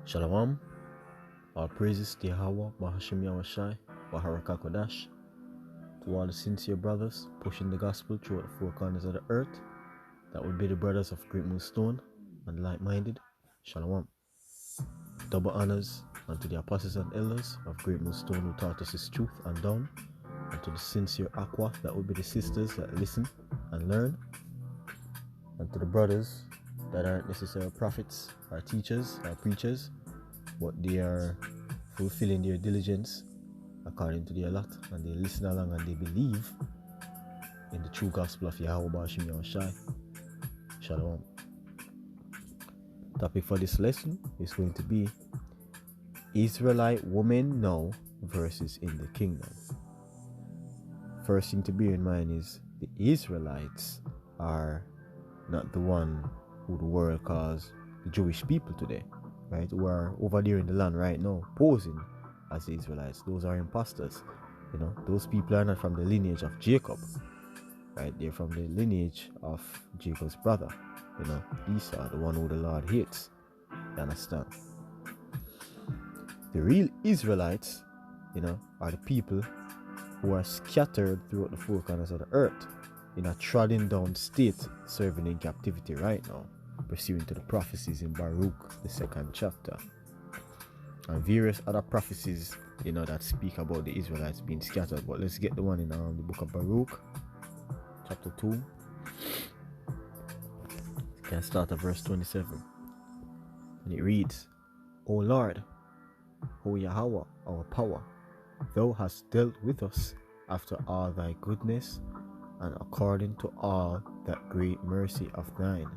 Shalom, all praises to Yahweh, Bahashim Yahweh Baharaka Kodash, to all the sincere brothers pushing the gospel throughout the four corners of the earth. That would be the brothers of Great Moonstone and like-minded. Shalom. Double honors unto the apostles and elders of Great Moonstone who taught us his truth and down, and to the sincere Aqua, that would be the sisters that listen and learn, and to the brothers that aren't necessarily prophets or teachers or preachers, but they are fulfilling their diligence according to their lot, and they listen along and they believe in the true gospel of Yahweh Bashim Yahushai. Shalom. Topic for this lesson is going to be Israelite women now versus in the kingdom. First thing to bear in mind is the Israelites are not the one who the world calls the Jewish people today, right? Who are over there in the land right now posing as the Israelites. Those are imposters. Those people are not from the lineage of Jacob, right? They're from the lineage of Jacob's brother, Esau, the one who the Lord hates. You understand? The real Israelites, are the people who are scattered throughout the four corners of the earth in a trodden down state, serving in captivity right now, pursuant to the prophecies in Baruch, the 2nd chapter, and various other prophecies, that speak about the Israelites being scattered. But let's get the one in the book of Baruch, chapter 2. You can start at verse 27. And it reads, O Lord, O Yahweh, our power, thou hast dealt with us after all thy goodness, and according to all that great mercy of thine,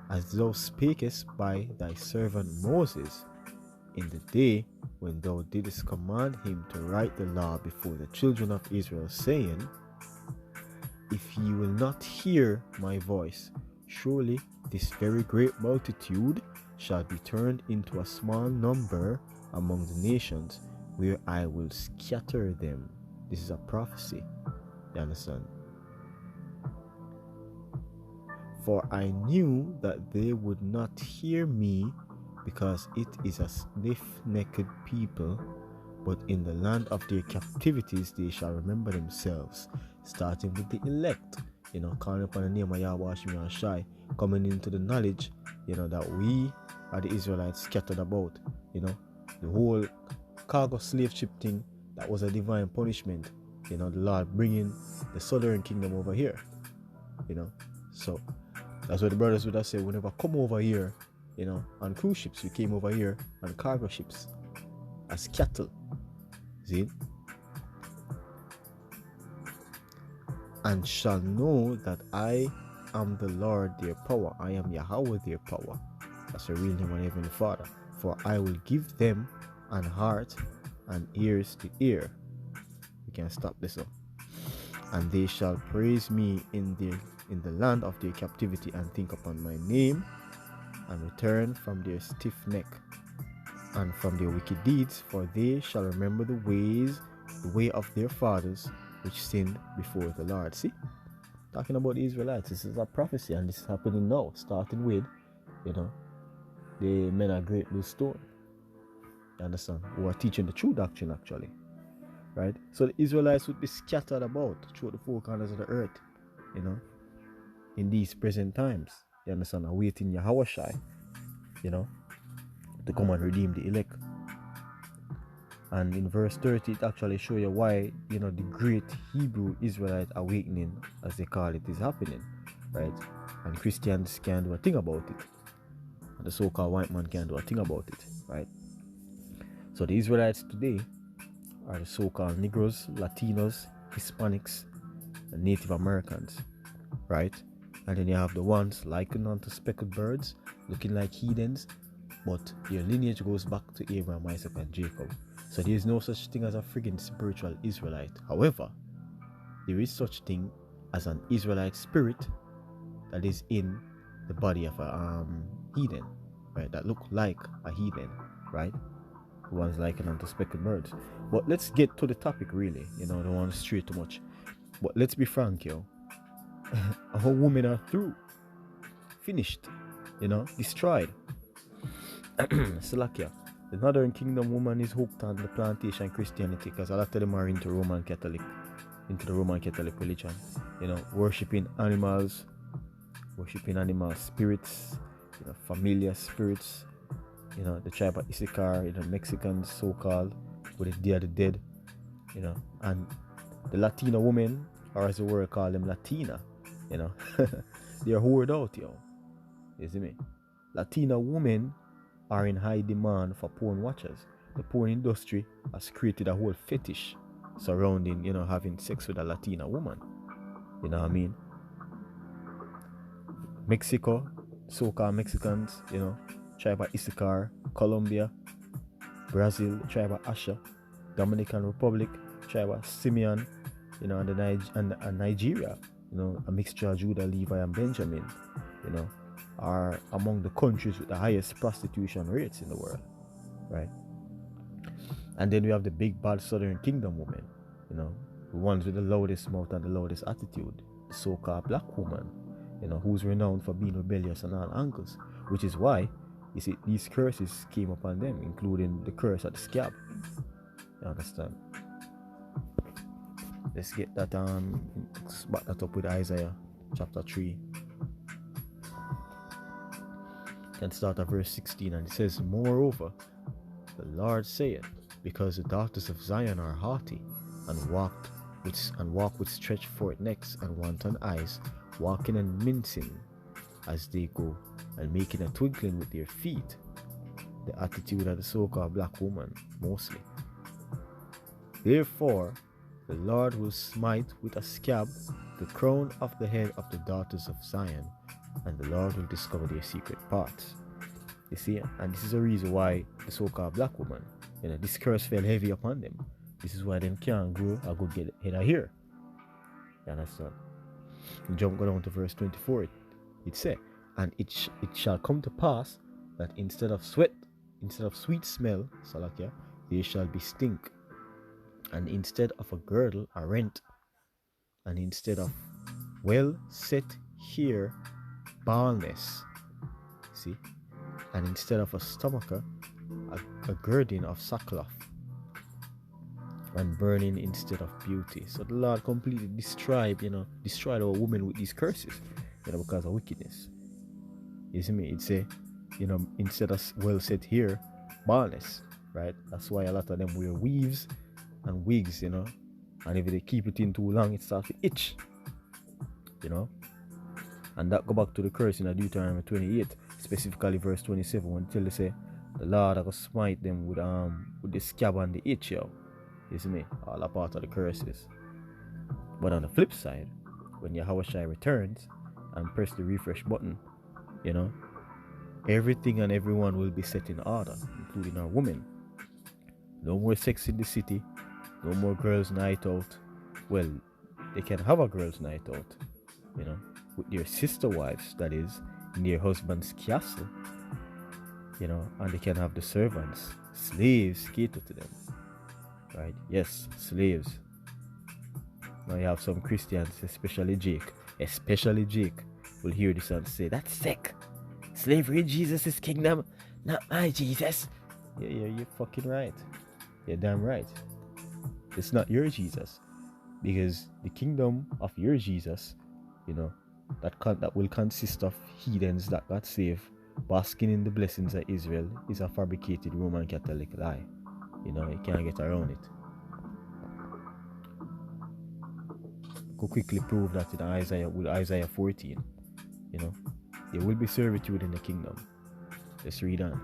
as thou spakest by thy servant Moses in the day when thou didst command him to write the law before the children of Israel, saying, If ye will not hear my voice, surely this very great multitude shall be turned into a small number among the nations, where I will scatter them. This is a prophecy. You understand? For I knew that they would not hear me, because it is a stiff-necked people, but in the land of their captivities they shall remember themselves, starting with the elect, calling upon the name of Yahweh Shai, coming into the knowledge, that we are the Israelites scattered about, the whole cargo slave ship thing, that was a divine punishment, the Lord bringing the southern kingdom over here, so that's what the brothers would have said. We never come over here, on cruise ships. We came over here on cargo ships as cattle. See? And shall know that I am the Lord their power. I am Yahweh their power. That's the real name of Heavenly Father. For I will give them an heart and ears to hear. We can stop this up. And they shall praise me in the land of their captivity, and think upon my name, and return from their stiff neck and from their wicked deeds, for they shall remember the way of their fathers, which sinned before the Lord. See, talking about the Israelites, this is a prophecy, and this is happening now, starting with the men of Great Moonstone, you understand, who are teaching the true doctrine actually, right? So the Israelites would be scattered about throughout the four corners of the earth, in these present times, you understand, awaiting Yahweh Shai, to come and redeem the elect. And in verse 30, it actually shows you why, the great Hebrew Israelite awakening, as they call it, is happening, right? And Christians can't do a thing about it, and the so-called white man can't do a thing about it, right? So the Israelites today are the so-called Negroes, Latinos, Hispanics, and Native Americans, right? And then you have the ones likened unto speckled birds, looking like heathens, but their lineage goes back to Abraham, Isaac, and Jacob. So there is no such thing as a friggin' spiritual Israelite. However, there is such thing as an Israelite spirit that is in the body of a heathen, right? That look like a heathen, right? The ones likened unto speckled birds. But let's get to the topic, really. Don't want to stray too much. But let's be frank, our women are through, finished, destroyed. Slovakia. The Northern Kingdom woman is hooked on the plantation Christianity because a lot of them are into into the Roman Catholic religion. Worshipping animals spirits, familiar spirits. The tribe of Issachar, Mexicans so-called, with the Day of the Dead, and the Latina women, or as the world call them, Latina, they're whored out, You see me? Latina women are in high demand for porn watchers. The porn industry has created a whole fetish surrounding, having sex with a Latina woman. You know what I mean? Mexico, so-called Mexicans, tribe of Issachar, Colombia, Brazil, tribe of Asher, Dominican Republic, tribe of Simeon, and Nigeria, a mixture of Judah, Levi, and Benjamin, are among the countries with the highest prostitution rates in the world, right? And then we have the big bad Southern Kingdom women, the ones with the loudest mouth and the loudest attitude, the so-called black woman, who's renowned for being rebellious on all angles, which is why, you see, these curses came upon them, including the curse of the scab. You understand? Let's get that let's back that up with Isaiah chapter 3. Can start at verse 16, and it says, "Moreover, the Lord saith, because the daughters of Zion are haughty, and walk with stretched forth necks and wanton eyes, walking and mincing as they go, and making a twinkling with their feet." The attitude of the so-called black woman, mostly. "Therefore, the Lord will smite with a scab the crown of the head of the daughters of Zion, and the Lord will discover their secret parts." You see, and this is the reason why the so-called black woman, this curse fell heavy upon them. This is why them can't grow a good head of hair. You understand? Go down to verse 24. It says, "And it shall come to pass that instead of sweet smell, Salakia, there shall be stink, and instead of a girdle, a rent, and instead of well set hair, baldness." See? "And instead of a stomacher, a girding of sackcloth, and burning instead of beauty." So the Lord completely destroyed our women with these curses, because of wickedness. You see me? It say, instead of well set hair, baldness, right? That's why a lot of them wear weaves and wigs, and if they keep it in too long, it starts to itch, And that go back to the curse in Deuteronomy 28, specifically verse 27, when they say, "The Lord will smite them with the scab and the itch, You see me? All a part of the curses. But on the flip side, when Yahushua returns and press the refresh button, everything and everyone will be set in order, including our women. No more sex in the city, no more girls' night out. Well, they can have a girls' night out, with their sister wives, that is, in their husband's castle, and they can have the servants, slaves cater to them, right? Yes, slaves. Now you have some Christians, especially Jake, will hear this and say, "That's sick. Slavery in Jesus' kingdom, not my Jesus." Yeah, you're fucking right. You're damn right. It's not your Jesus, because the kingdom of your Jesus, that will consist of heathens that got saved, basking in the blessings of Israel, is a fabricated Roman Catholic lie. You can't get around it. Could quickly prove that in Isaiah 14, there will be servitude in the kingdom. Let's read on.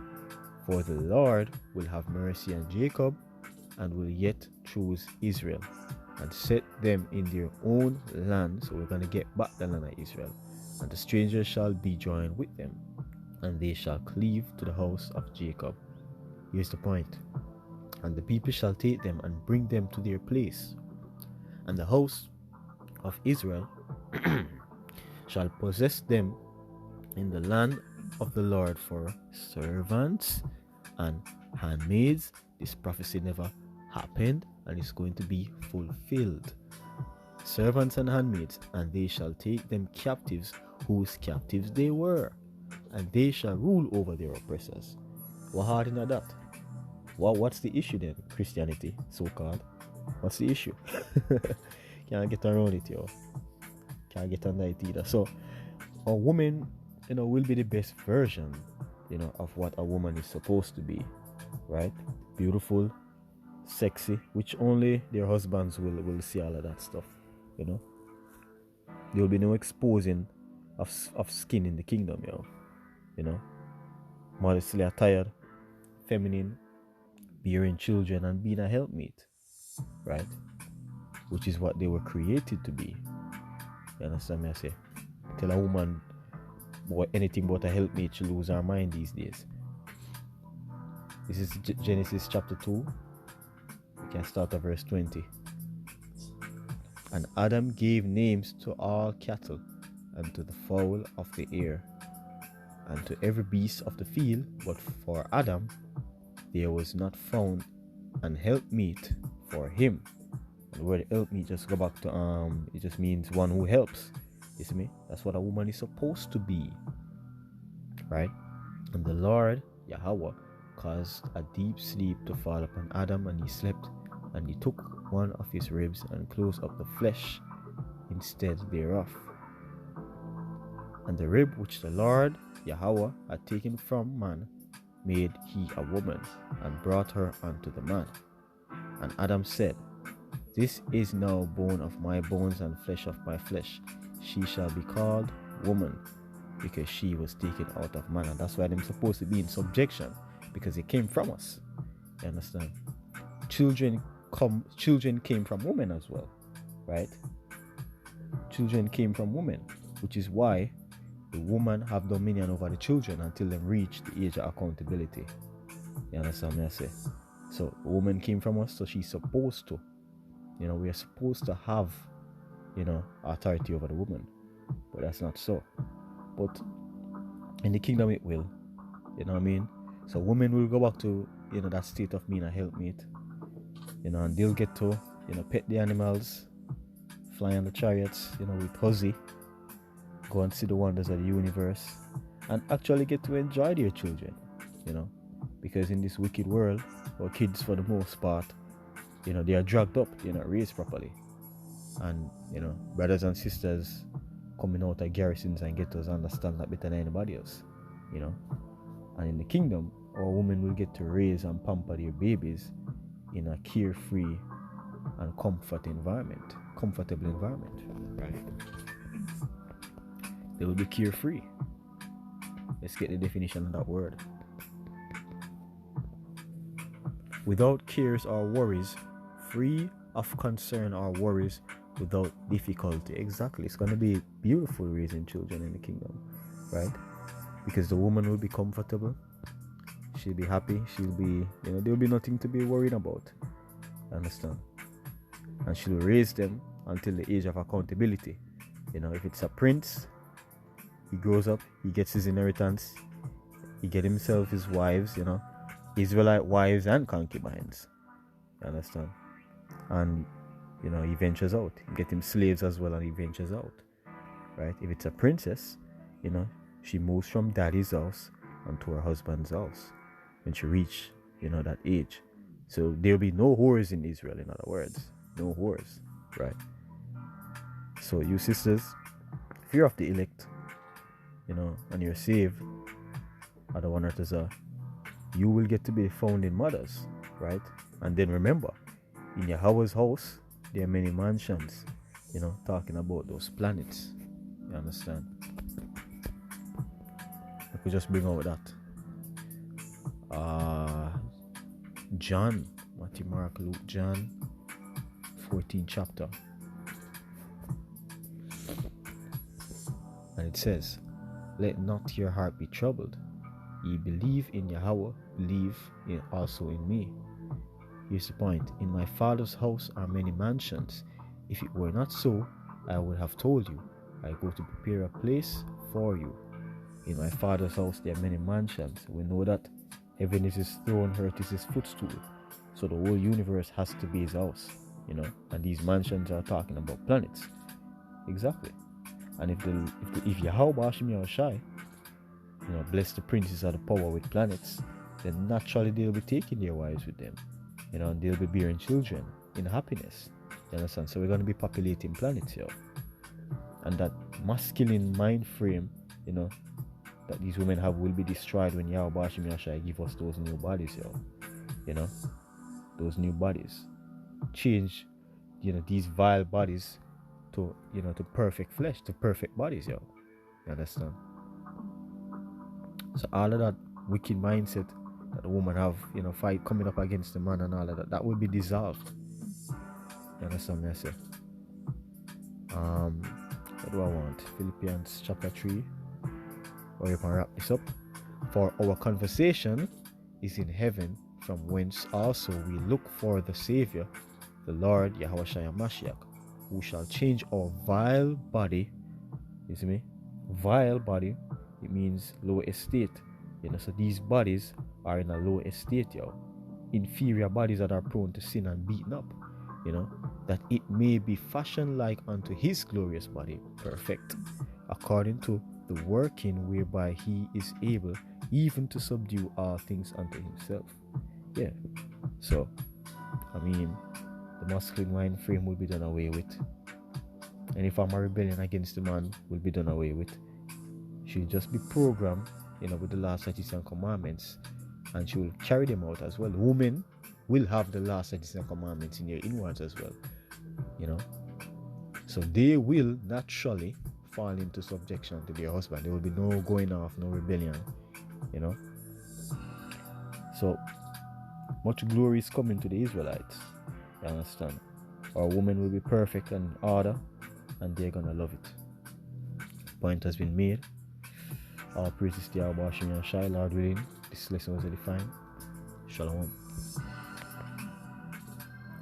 "For the Lord will have mercy on Jacob, and will yet choose Israel, and set them in their own land." So we're going to get back the land of Israel. "And the strangers shall be joined with them, and they shall cleave to the house of Jacob." Here's the point. "And the people shall take them and bring them to their place, and the house of Israel shall possess them in the land of the Lord for servants and handmaids." This prophecy never happened, and it's going to be fulfilled. "Servants and handmaids, and they shall take them captives, whose captives they were, and they shall rule over their oppressors." What hard in that? What's the issue then? Christianity, so-called. What's the issue? Can't get around it, yo. Can't get under it either. So a woman, will be the best version, of what a woman is supposed to be, right? Beautiful, sexy, which only their husbands will see all of that stuff, There will be no exposing of skin in the kingdom, Modestly attired, feminine, bearing children, and being a helpmate, right? Which is what they were created to be. You understand me? I say, tell a woman anything but a helpmate, she lose her mind these days. This is Genesis chapter 2. We can start at verse 20. And Adam gave names to all cattle, and to the fowl of the air, and to every beast of the field. But for Adam there was not found an helpmeet for him. And the word helpmeet, just go back to it just means one who helps. You see me? That's what a woman is supposed to be, right? And the Lord Yahweh caused a deep sleep to fall upon Adam, and he slept. And he took one of his ribs and closed up the flesh instead thereof. And the rib which the Lord Yahweh had taken from man made he a woman, and brought her unto the man. And Adam said, This is now bone of my bones and flesh of my flesh. She shall be called woman, because she was taken out of man. And that's why they're supposed to be in subjection, because it came from us. You understand? Children came from women as well, right? Children came from women, which is why the woman have dominion over the children until they reach the age of accountability. You understand me? I say. So the woman came from us, so she's supposed to, we are supposed to have, authority over the woman, but that's not so. But in the kingdom it will, you know what I mean? So women will go back to, that state of being a helpmate, and they'll get to, pet the animals, fly on the chariots, with Huzzy, go and see the wonders of the universe, and actually get to enjoy their children, because in this wicked world, our kids for the most part, they are dragged up, they're not raised properly. And, brothers and sisters coming out of garrisons and ghettos understand that better than anybody else, And in the kingdom, our women will get to raise and pamper their babies in a carefree and comfortable environment, right? They will be carefree. Let's get the definition of that word. Without cares or worries, free of concern or worries, without difficulty. Exactly. It's going to be beautiful raising children in the kingdom, right? Because the woman will be comfortable. She'll be happy. She'll be, there'll be nothing to be worried about. Understand? And she'll raise them until the age of accountability. If it's a prince, he grows up, he gets his inheritance, he get himself his wives, Israelite wives and concubines. You understand? And, he ventures out. He get him slaves as well, and he ventures out. Right? If it's a princess, she moves from daddy's house onto her husband's house when she reach, that age. So there'll be no whores in Israel, in other words. No whores. Right? So you sisters, if you're of the elect, and you're saved, other one you will get to be founding mothers, right? And then remember, in Yahweh's house, there are many mansions, talking about those planets. You understand? I could just bring out that. John, Matthew, Mark, Luke, John, 14th chapter. And it says, Let not your heart be troubled. Ye believe in Yahweh, believe also in me. Here's the point. In my Father's house are many mansions. If it were not so, I would have told you. I go to prepare a place for you. In my Father's house there are many mansions. We know that heaven is his throne, earth is his footstool. So the whole universe has to be his house, And these mansions are talking about planets. Exactly. And if Yahweh Hashem Yahushai, bless the princes of the power with planets, then naturally they'll be taking their wives with them, and they'll be bearing children in happiness. You understand? So we're going to be populating planets here. And that masculine mind frame, that these women have will be destroyed when Yahweh Bashim Yashai give us those new bodies, those new bodies. Change, these vile bodies to perfect flesh, to perfect bodies, You understand? So all of that wicked mindset that the woman have, fight coming up against the man and all of that will be dissolved. You understand me? I say. What do I want? Philippians chapter 3. Or you can wrap this up. For our conversation is in heaven, from whence also we look for the Savior, the Lord Yahushua Mashiach, who shall change our vile body. You see me? Vile body, it means low estate. So these bodies are in a low estate, inferior bodies that are prone to sin and beaten up, that it may be fashioned like unto his glorious body, perfect, according to the working whereby he is able even to subdue all things unto himself. So the masculine mind frame will be done away with, and if I'm a rebellion against the man, will be done away with. She'll just be programmed with the law, statutes, and commandments, and she will carry them out as well. Women will have the law, statutes, and commandments in their inwards as well, so they will naturally fall into subjection to their husband. There will be no going off, no rebellion, so much glory is coming to the Israelites. You understand? Our women will be perfect and order, and they're gonna love it. Point has been made. All praises to Yahweh Shem Yahshai, Lord willing, this lesson was edifying. Shalom.